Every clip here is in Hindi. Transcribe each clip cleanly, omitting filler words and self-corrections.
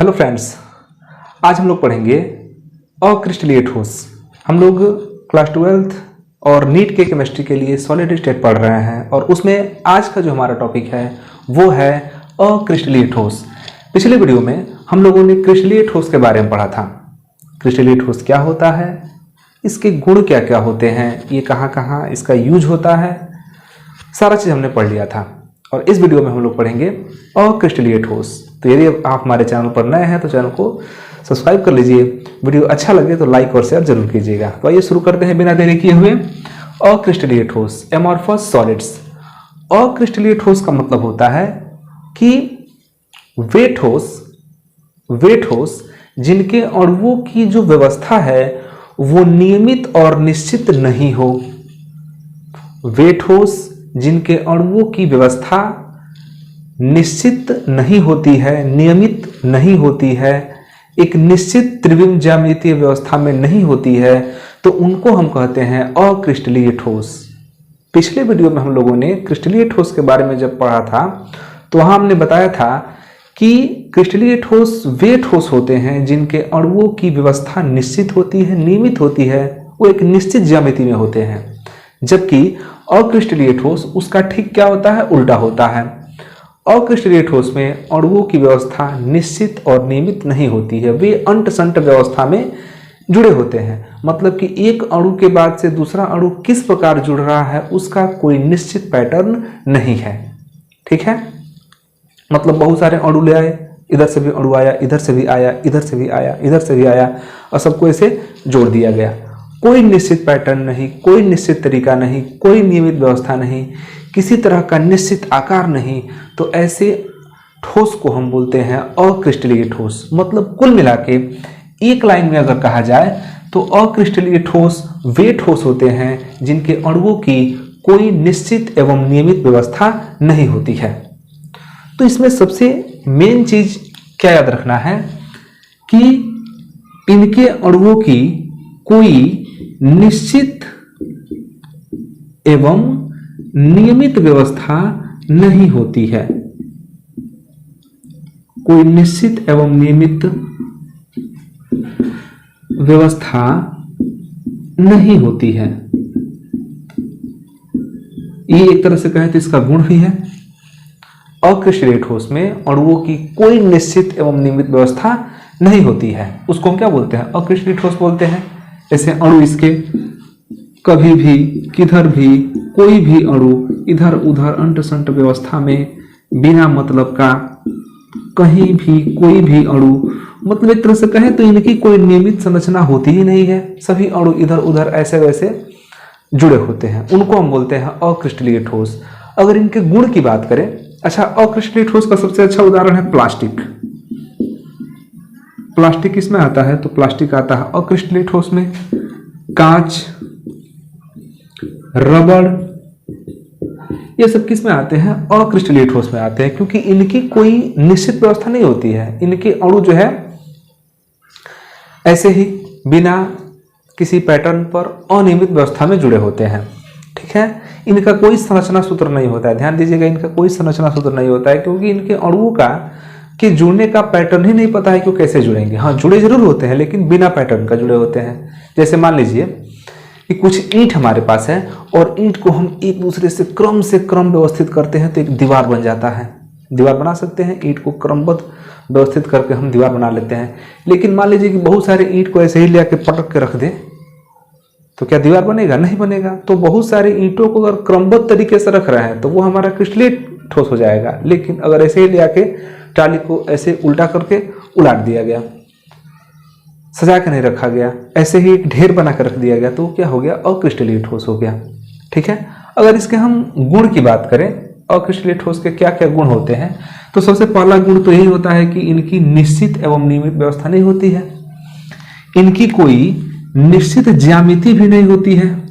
हेलो फ्रेंड्स, आज हम लोग पढ़ेंगे अक्रिस्टलीय ठोस। हम लोग क्लास 12th और नीट के केमिस्ट्री के लिए सॉलिड स्टेट पढ़ रहे हैं और उसमें आज का जो हमारा टॉपिक है वो है अक्रिस्टलीय ठोस। पिछले वीडियो में हम लोगों ने क्रिस्टलीय ठोस के बारे में पढ़ा था। क्रिस्टलीय ठोस क्या होता है, इसके गुण क्या क्या होते हैं, ये कहाँ कहाँ इसका यूज होता है, सारा चीज़ हमने पढ़ लिया था। और इस वीडियो में हम लोग पढ़ेंगे अक्रिस्टलीय ठोस। तो यदि आप हमारे चैनल पर नए हैं तो चैनल को सब्सक्राइब कर लीजिए। वीडियो अच्छा लगे तो लाइक और शेयर जरूर कीजिएगा। तो आइए शुरू करते हैं बिना देरी किए हुए। अक्रिस्टलीय ठोस, एमॉर्फस सॉलिड्स। अक्रिस्टलीय ठोस का मतलब होता है कि वे ठोस जिनके अणुओं की जो व्यवस्था है वो नियमित और निश्चित नहीं हो। वे ठोस जिनके अणुओं की व्यवस्था निश्चित नहीं होती है, नियमित नहीं होती है, एक निश्चित त्रिविम ज्यामितीय व्यवस्था में नहीं होती है, तो उनको हम कहते हैं अक्रिस्टलीय ठोस। पिछले वीडियो में हम लोगों ने क्रिस्टलीय ठोस के बारे में जब पढ़ा था तो वहां हमने बताया था कि क्रिस्टलीय ठोस वे ठोस होते हैं जिनके अणुओं की व्यवस्था निश्चित होती है, नियमित होती है, वो एक निश्चित ज्यामिति में होते हैं। जबकि अक्रिस्टलीय ठोस उसका ठीक क्या होता है, उल्टा होता है। अक्रिस्टलीय ठोस में अणुओं की व्यवस्था निश्चित और नियमित नहीं होती है, वे अंट-संट व्यवस्था में जुड़े होते हैं। मतलब कि एक अणु के बाद से दूसरा अणु किस प्रकार जुड़ रहा है उसका कोई निश्चित पैटर्न नहीं है। ठीक है, मतलब बहुत सारे अणु ले आए, इधर से भी अणु आया, इधर से भी आया, इधर से भी आया, इधर से भी आया और सबको ऐसे जोड़ दिया गया। कोई निश्चित पैटर्न नहीं, कोई निश्चित तरीका नहीं, कोई नियमित व्यवस्था नहीं, किसी तरह का निश्चित आकार नहीं, तो ऐसे ठोस को हम बोलते हैं अक्रिस्टलीय ठोस। मतलब कुल मिला के एक लाइन में अगर कहा जाए तो अक्रिस्टलीय ठोस वे ठोस होते हैं जिनके अणुओं की कोई निश्चित एवं नियमित व्यवस्था नहीं होती है। तो इसमें सबसे मेन चीज क्या याद रखना है कि इनके अणुओं की कोई निश्चित एवं नियमित व्यवस्था नहीं होती है। कोई निश्चित एवं नियमित व्यवस्था नहीं होती है। ये एक तरह से कहें तो इसका गुण भी है। अक्रिस्टलीय ठोस में अणुओं की कोई निश्चित एवं नियमित व्यवस्था नहीं होती है, उसको हम क्या बोलते हैं, अक्रिस्टलीय ठोस बोलते हैं। जैसे अणु इसके कभी भी किधर भी कोई भी अणु इधर उधर अंट-संट व्यवस्था में बिना मतलब का कहीं भी कोई भी अणु, मतलब एक तरह से कहें तो इनकी कोई नियमित संरचना होती ही नहीं है। सभी अणु इधर उधर ऐसे वैसे जुड़े होते हैं, उनको हम बोलते हैं अक्रिस्टलीय ठोस। अगर इनके गुण की बात करें, अच्छा, अक्रिस्टलीय ठोस का सबसे अच्छा उदाहरण है प्लास्टिक। प्लास्टिक इसमें आता है तो प्लास्टिक आता है अक्रिस्टलीय ठोस में। कांच, रबड़, ये सब किस में आते हैं, अक्रिस्टलीय ठोस में आते हैं, क्योंकि इनकी कोई निश्चित व्यवस्था नहीं होती है। इनके अणु जो है ऐसे ही बिना किसी पैटर्न पर अनियमित व्यवस्था में जुड़े होते हैं। ठीक है, इनका कोई संरचना सूत्र नहीं होता है। ध्यान दीजिएगा, इनका कोई संरचना सूत्र नहीं होता है, क्योंकि इनके अणुओं का कि जुड़ने का पैटर्न ही नहीं पता है कि वो कैसे जुड़ेंगे। हाँ, जुड़े जरूर होते हैं लेकिन बिना पैटर्न का जुड़े होते हैं। जैसे मान लीजिए कि कुछ ईंट हमारे पास है और ईंट को हम एक दूसरे से क्रम व्यवस्थित करते हैं तो एक दीवार बन जाता है। दीवार बना सकते हैं, ईंट को क्रमबद्ध व्यवस्थित करके हम दीवार बना लेते हैं। लेकिन मान लीजिए कि बहुत सारे ईंट को ऐसे ही ले आके पटक के रख दे तो क्या दीवार बनेगा, नहीं बनेगा। तो बहुत सारे ईंटों को अगर क्रमबद्ध तरीके से रख रहे हैं तो वो हमारा क्रिस्टलीय ठोस हो जाएगा। लेकिन अगर ऐसे ही ले आके टाली को ऐसे उल्टा करके उलाट दिया गया, सजा के नहीं रखा गया, ऐसे ही एक ढेर बना कर रख दिया गया, तो क्या हो गया, अक्रिस्टलीय ठोस हो गया। ठीक है, अगर इसके हम गुण की बात करें, अक्रिस्टलीय ठोस के क्या क्या गुण होते हैं, तो सबसे पहला गुण तो यही होता है कि इनकी निश्चित एवं नियमित व्यवस्था नहीं होती है। इनकी कोई निश्चित ज्यामिति भी नहीं होती है।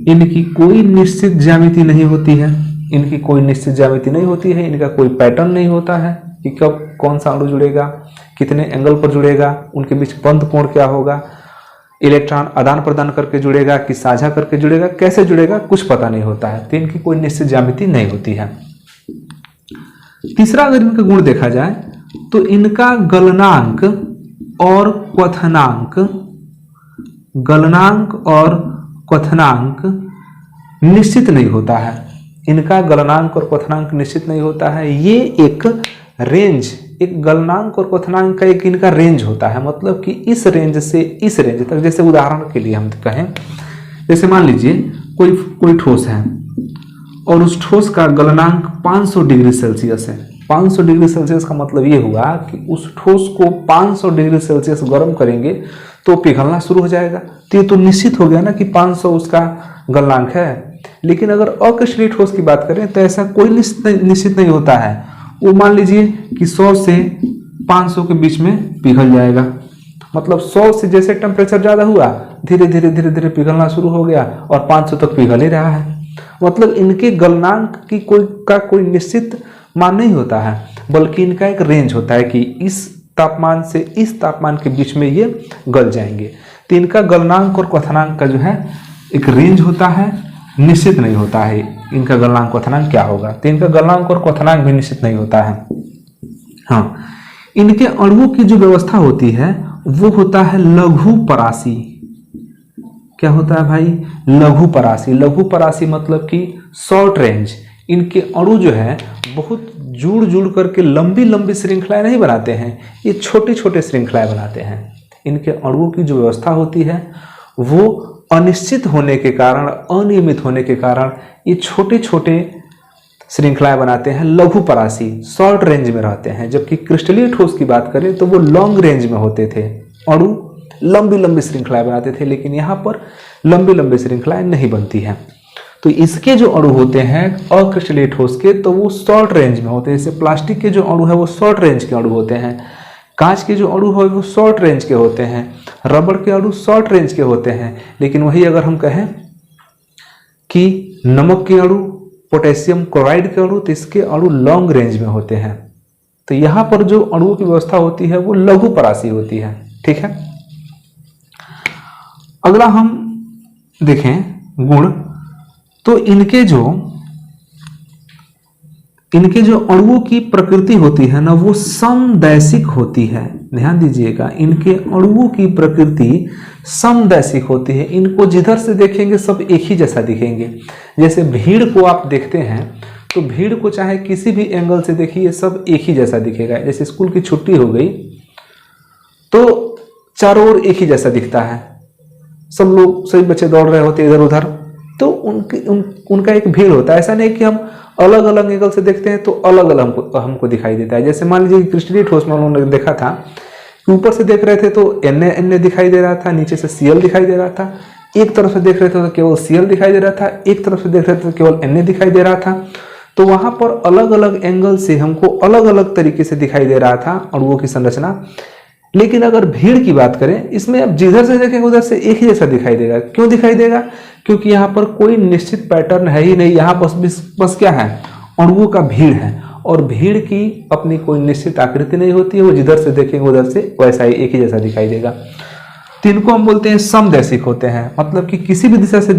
इनकी कोई निश्चित ज्यामिति नहीं होती है। इनकी कोई निश्चित ज्यामिति नहीं होती है। इनका कोई पैटर्न नहीं होता है कि कब कौन सा अणु जुड़ेगा, कितने एंगल पर जुड़ेगा, उनके बीच बंध कोण क्या होगा, इलेक्ट्रॉन आदान प्रदान करके जुड़ेगा कि साझा करके जुड़ेगा, कैसे जुड़ेगा, कुछ पता नहीं होता है। तो इनकी कोई निश्चित ज्यामिति नहीं होती है। तीसरा अगर इनका गुण देखा जाए तो इनका गलनांक और क्वथनांक निश्चित नहीं होता है। इनका गलनांक और क्वथनांक निश्चित नहीं होता है। ये एक रेंज, एक गलनांक और क्वथनांक का एक इनका रेंज होता है, मतलब कि इस रेंज से इस रेंज तक। जैसे उदाहरण के लिए हम कहें, जैसे मान लीजिए कोई ठोस है और उस ठोस का गलनांक 500 डिग्री सेल्सियस है। 500 डिग्री सेल्सियस का मतलब ये हुआ कि उस ठोस को 500 डिग्री सेल्सियस गर्म करेंगे तो पिघलना शुरू हो जाएगा। तो ये तो निश्चित हो गया ना कि 500 उसका गलनांक है। लेकिन अगर अक्रिस्टलीय ठोस की बात करें तो ऐसा कोई निश्चित नहीं होता है। वो मान लीजिए कि 100 से 500 के बीच में पिघल जाएगा, मतलब 100 से जैसे टेम्परेचर ज़्यादा हुआ धीरे धीरे पिघलना शुरू हो गया और 500 तक पिघल ही रहा है। मतलब इनके गलनांक की कोई निश्चित मान नहीं होता है, बल्कि इनका एक रेंज होता है कि इस तापमान से इस तापमान के बीच में ये गल जाएंगे। तो इनका गलनांक और क्वथनांक का जो है एक रेंज होता है, निश्चित नहीं होता है इनका गलनांक क्वथनांक क्या होगा। तो इनका गलनांक और क्वथनांक भी निश्चित नहीं होता है। हाँ, इनके अणुओं की जो व्यवस्था होती है वो होता है लघु परासी। क्या होता है भाई? लघु परासी। लघु परासी मतलब कि शॉर्ट रेंज। इनके अणु जो है बहुत जुड़ करके लंबी श्रृंखलाएं नहीं बनाते हैं, ये छोटे श्रृंखलाएं बनाते हैं। इनके अणुओं की जो व्यवस्था होती है वो अनिश्चित होने के कारण, अनियमित होने के कारण ये छोटे श्रृंखलाएं बनाते हैं। लघु परासी शॉर्ट रेंज में रहते हैं, जबकि क्रिस्टलीय ठोस की बात करें तो वो लॉन्ग रेंज में होते थे। अणु लंबी श्रृंखलाएं बनाते थे, लेकिन यहाँ पर लंबी श्रृंखलाएं नहीं बनती हैं। तो इसके जो अणु होते हैं अक्रिस्टलीय ठोस के, तो वो शॉर्ट रेंज में होते हैं। जैसे प्लास्टिक के जो अणु है वो शॉर्ट रेंज के अणु होते हैं, कांच के जो अणु है वो शॉर्ट रेंज के होते हैं, रबड़ के अणु शॉर्ट रेंज के होते हैं। लेकिन वही अगर हम कहें कि नमक के अणु, पोटेशियम क्लोराइड के अणु, तो इसके अणु लॉन्ग रेंज में होते हैं। तो यहाँ पर जो अणुओं की व्यवस्था होती है वो लघु परासी होती है। ठीक है, अगला हम देखें गुण, तो इनके जो अणुओं की प्रकृति होती है ना वो समदैशिक होती है। ध्यान दीजिएगा, इनके अणुओं की प्रकृति समदैशिक होती है। इनको जिधर से देखेंगे सब एक ही जैसा दिखेंगे। जैसे भीड़ को आप देखते हैं तो भीड़ को चाहे किसी भी एंगल से देखिए सब एक ही जैसा दिखेगा। जैसे स्कूल की छुट्टी हो गई तो चारों ओर एक ही जैसा दिखता है, सब लोग सभी बच्चे दौड़ रहे होते इधर उधर, तो उनका एक भीड़ होता है। ऐसा नहीं कि हम अलग अलग एंगल से देखते हैं तो अलग अलग हमको दिखाई देता है। जैसे मान लीजिए क्रिस्टलीय ठोस में हम लोगों ने देखा था कि ऊपर से देख रहे थे तो Na दिखाई दे रहा था, नीचे से Cl दिखाई दे रहा था। एक तरफ से देख रहे थे तो केवल Cl दिखाई दे रहा था, एक तरफ से देख रहे थे तो केवल Na दिखाई दे रहा था। तो वहां पर अलग अलग एंगल से हमको अलग अलग तरीके से दिखाई दे रहा था अणुओं की संरचना। लेकिन अगर भीड़ की बात करें, इसमें अब जिधर से देखेंगे उधर से एक ही जैसा दिखाई देगा। क्यों दिखाई देगा? क्योंकि यहाँ पर कोई निश्चित पैटर्न है ही नहीं। यहाँ बस क्या है? अणुओं का भीड़ है, और भीड़ की अपनी कोई निश्चित आकृति नहीं होती है। वो जिधर से देखेंगे उधर से वैसा ही एक ही जैसा दिखाई देगा। तो इनको हम बोलते हैं समदैशिक होते हैं, मतलब कि किसी भी दिशा से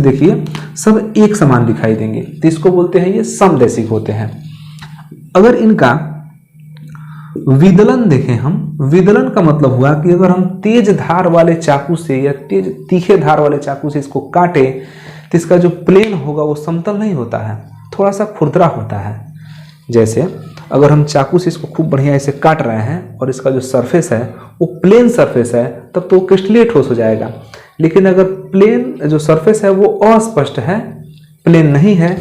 देखिए सब एक समान दिखाई देंगे, तो इसको बोलते हैं ये समदैशिक होते हैं। अगर इनका विदलन देखें हम, विदलन का मतलब हुआ कि अगर हम तेज धार वाले चाकू से या तेज तीखे धार वाले चाकू से इसको काटे तो इसका जो प्लेन होगा वो समतल नहीं होता है, थोड़ा सा खुरदरा होता है। जैसे अगर हम चाकू से इसको खूब बढ़िया ऐसे काट रहे हैं और इसका जो सरफेस है वो प्लेन सरफेस है, तब तो क्रिस्टलीय ठोस हो जाएगा। लेकिन अगर प्लेन जो सरफेस है वो अस्पष्ट है, प्लेन नहीं है,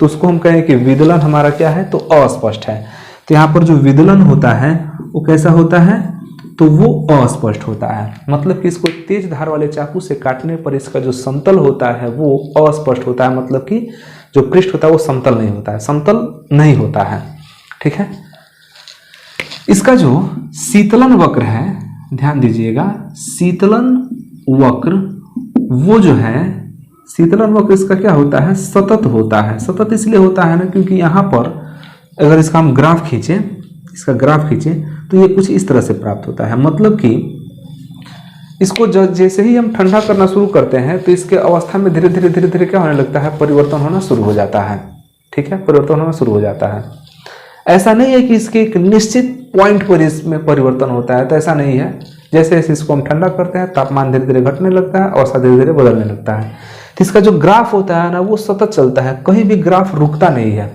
तो उसको हम कहें कि विदलन हमारा क्या है? तो अस्पष्ट है। तो यहाँ पर जो विदलन होता है वो कैसा होता है? तो वो अस्पष्ट होता है। मतलब कि इसको तेज धार वाले चाकू से काटने पर इसका जो समतल होता है वो अस्पष्ट होता है, मतलब कि जो पृष्ठ होता है वो समतल नहीं होता है, समतल नहीं होता है। ठीक है, इसका जो शीतलन वक्र है, ध्यान दीजिएगा, शीतलन वक्र वो जो है, शीतलन वक्र इसका क्या होता है? सतत होता है। सतत इसलिए होता है ना क्योंकि यहाँ पर अगर इसका हम ग्राफ खींचे, तो ये कुछ इस तरह से प्राप्त होता है। मतलब कि इसको जैसे ही हम ठंडा करना शुरू करते हैं तो इसके अवस्था में धीरे धीरे क्या होने लगता है? परिवर्तन होना शुरू हो जाता है। ठीक है, परिवर्तन होना शुरू हो जाता है। ऐसा नहीं है कि इसके एक निश्चित पॉइंट पर इसमें परिवर्तन होता है, तो ऐसा नहीं है। जैसे जैसे इसको हम ठंडा करते हैं तापमान धीरे धीरे घटने लगता है, अवस्था धीरे धीरे बदलने लगता है। तो इसका जो ग्राफ होता है ना वो सतत चलता है, कहीं भी ग्राफ रुकता नहीं है।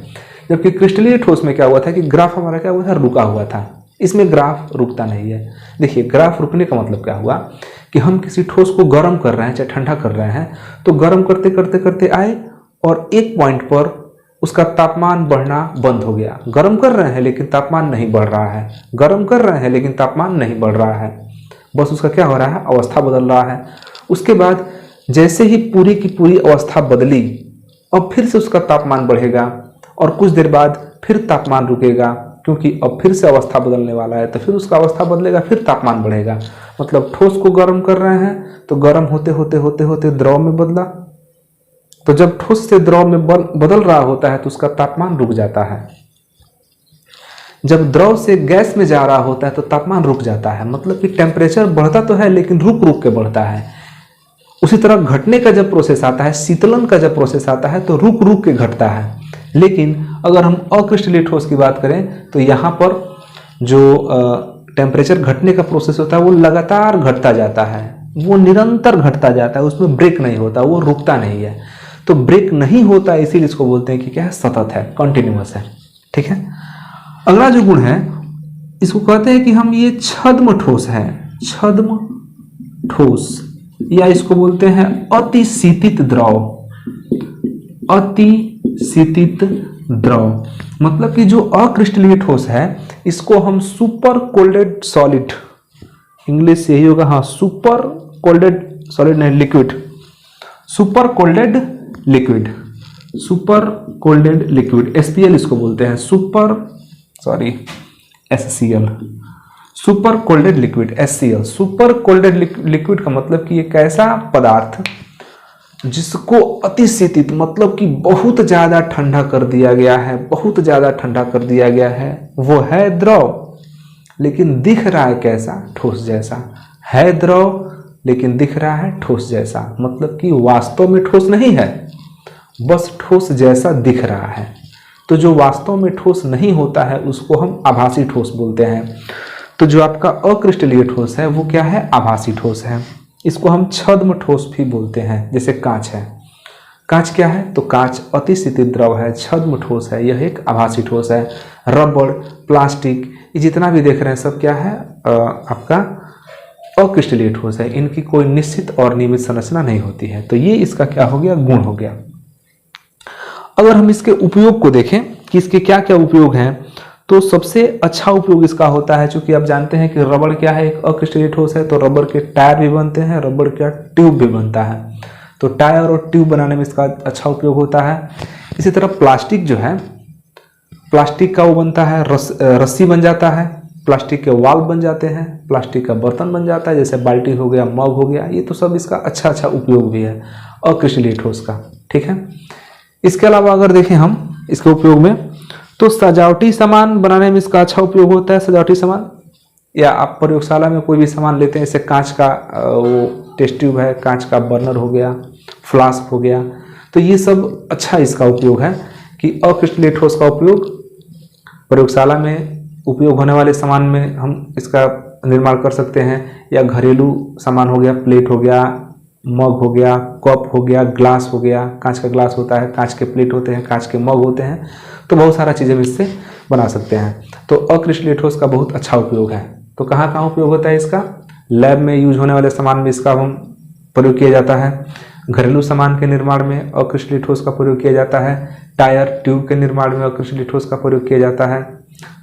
जबकि क्रिस्टलीय ठोस में क्या हुआ था कि ग्राफ हमारा क्या हुआ था, रुका हुआ था। इसमें ग्राफ रुकता नहीं है। देखिए ग्राफ रुकने का मतलब क्या हुआ कि हम किसी ठोस को गर्म कर रहे हैं चाहे ठंडा कर रहे हैं, तो गर्म करते करते करते आए और एक पॉइंट पर उसका तापमान बढ़ना बंद हो गया। गर्म कर रहे हैं लेकिन तापमान नहीं बढ़ रहा है, गर्म कर रहे हैं लेकिन तापमान नहीं बढ़ रहा है, बस उसका क्या हो रहा है, अवस्था बदल रहा है। उसके बाद जैसे ही पूरी की पूरी अवस्था बदली, अब फिर से उसका तापमान बढ़ेगा और कुछ देर बाद फिर तापमान रुकेगा, क्योंकि अब फिर से अवस्था बदलने वाला है, तो फिर उसका अवस्था बदलेगा, फिर तापमान बढ़ेगा। मतलब ठोस को गर्म कर रहे हैं तो गर्म होते होते होते होते द्रव में बदला, तो जब ठोस से द्रव में बदल रहा होता है तो उसका तापमान रुक जाता है। जब द्रव से गैस में जा रहा होता है तो तापमान रुक जाता है। मतलब कि टेम्परेचर बढ़ता तो है लेकिन रुक रुक के बढ़ता है। उसी तरह घटने का जब प्रोसेस आता है, शीतलन का जब प्रोसेस आता है तो रुक रुक के घटता है। लेकिन अगर हम अक्रिस्टलीय ठोस की बात करें तो यहाँ पर जो टेम्परेचर घटने का प्रोसेस होता है वो लगातार घटता जाता है, वो निरंतर घटता जाता है, उसमें ब्रेक नहीं होता, वो रुकता नहीं है। तो ब्रेक नहीं होता है इसीलिए इसको बोलते हैं कि क्या है, सतत है, कंटिन्यूअस है। ठीक है। अगला जो गुण है इसको कहते हैं कि हम ये छद्म ठोस है, छद्म ठोस, या इसको बोलते हैं अतिशीतित द्रव, अतिशीतित द्रव। मतलब कि जो अक्रिस्टलीय ठोस है इसको हम सुपर कोल्डेड सॉलिड, इंग्लिश यही होगा, हाँ, सुपर कोल्डेड सॉलिड नहीं, liquid, super कोल्डेड liquid, super कोल्डेड liquid, SPL इसको बोलते हैं, SCL, super कोल्डेड liquid, SCL. Super कोल्डेड liquid का मतलब कि एक ऐसा पदार्थ जिसको अतिशीतित मतलब कि बहुत ज्यादा ठंडा कर दिया गया है, बहुत ज्यादा ठंडा कर दिया गया है। वो है द्रव लेकिन दिख रहा है कैसा, ठोस जैसा। है द्रव लेकिन दिख रहा है ठोस जैसा, मतलब कि वास्तव में ठोस नहीं है, बस ठोस जैसा दिख रहा है। तो जो वास्तव में ठोस नहीं होता है उसको हम आभासी ठोस बोलते हैं। तो जो आपका अक्रिस्टलीय ठोस है वो क्या है, आभासी ठोस है। इसको हम छद्म ठोस भी बोलते हैं। जैसे कांच है, कांच क्या है, तो कांच अतिशीतित द्रव है, छद्म ठोस है, यह एक आभासी ठोस है। रबड़, प्लास्टिक, ये जितना भी देख रहे हैं सब क्या है, आपका अक्रिस्टलीय ठोस है। इनकी कोई निश्चित और नियमित संरचना नहीं होती है। तो ये इसका क्या हो गया, गुण हो गया। अगर हम इसके उपयोग को देखें कि इसके क्या क्या उपयोग हैं, तो सबसे अच्छा उपयोग इसका होता है, चूंकि आप जानते हैं कि रबड़ क्या है, एक अक्रिस्टलीय ठोस है, तो रबड़ के टायर भी बनते हैं, रबड़ का ट्यूब भी बनता है। तो टायर और ट्यूब बनाने में इसका अच्छा उपयोग होता है। इसी तरह प्लास्टिक जो है, प्लास्टिक का वो बनता है, रस्सी बन जाता है, प्लास्टिक के वाल बन जाते हैं, प्लास्टिक का बर्तन बन जाता है, जैसे बाल्टी हो गया, मग हो गया। ये तो सब इसका अच्छा अच्छा उपयोग भी है अक्रिस्टलीय ठोस का। ठीक है। इसके अलावा अगर देखें हम इसके उपयोग में, तो सजावटी सामान बनाने में इसका अच्छा उपयोग होता है। सजावटी सामान, या आप प्रयोगशाला में कोई भी सामान लेते हैं, जैसे कांच का वो टेस्ट ट्यूब है, कांच का बर्नर हो गया, फ्लास्क हो गया, तो ये सब अच्छा इसका उपयोग है कि अक्रिस्टलीय ठोस का उपयोग प्रयोगशाला में उपयोग होने वाले सामान में हम इसका निर्माण कर सकते हैं। या घरेलू सामान हो गया, प्लेट हो गया, मग हो गया, कप हो गया, ग्लास हो गया, कांच का ग्लास होता है, कांच के प्लेट होते हैं, कांच के मग होते हैं, तो बहुत सारा चीज़ें हम इससे बना सकते हैं। तो अक्रिस्टलीय ठोस का बहुत अच्छा उपयोग है। तो कहाँ कहाँ उपयोग होता है इसका, लैब में यूज होने वाले सामान में इसका हम प्रयोग किया जाता है, घरेलू सामान के निर्माण में अक्रिस्टलीय ठोस का प्रयोग किया जाता है, टायर ट्यूब के निर्माण में अक्रिस्टलीय ठोस का प्रयोग किया जाता है,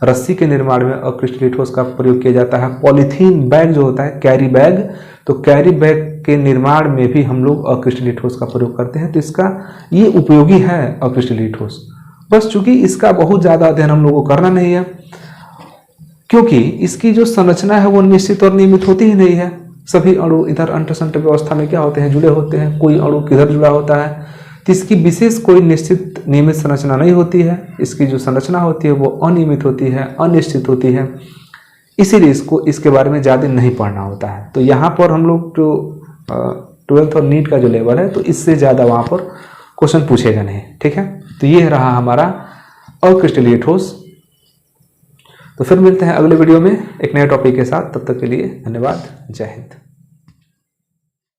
रस्सी के निर्माण में अक्रिस्टलीय ठोस का प्रयोग किया जाता है। पॉलीथीन बैग जो होता है, कैरी बैग, तो कैरी बैग के निर्माण में भी हम लोग अक्रिस्टलीय ठोस का प्रयोग करते हैं। तो इसका ये उपयोगी है अक्रिस्टलीय ठोस। बस चूंकि इसका बहुत ज़्यादा अध्ययन हम लोगों को करना नहीं है, क्योंकि इसकी जो संरचना है वो निश्चित और नियमित होती ही नहीं है। सभी अणु इधर अंटसंट व्यवस्था में क्या होते हैं, जुड़े होते हैं, कोई अणु किधर जुड़ा होता है, तो इसकी विशेष कोई निश्चित नियमित संरचना नहीं होती है। इसकी जो संरचना होती है वो अनियमित होती है, अनिश्चित होती है, इसीलिए इसको इसके बारे में ज़्यादा नहीं पढ़ना होता है। तो यहाँ पर हम लोग जो 12th और नीट का जो लेवल है, तो इससे ज़्यादा वहाँ पर क्वेश्चन पूछेगा नहीं। ठीक है। तो ये रहा हमारा अक्रिस्टलीय ठोस। तो फिर मिलते हैं अगले वीडियो में एक नए टॉपिक के साथ। तब तक के लिए धन्यवाद। जय हिंद।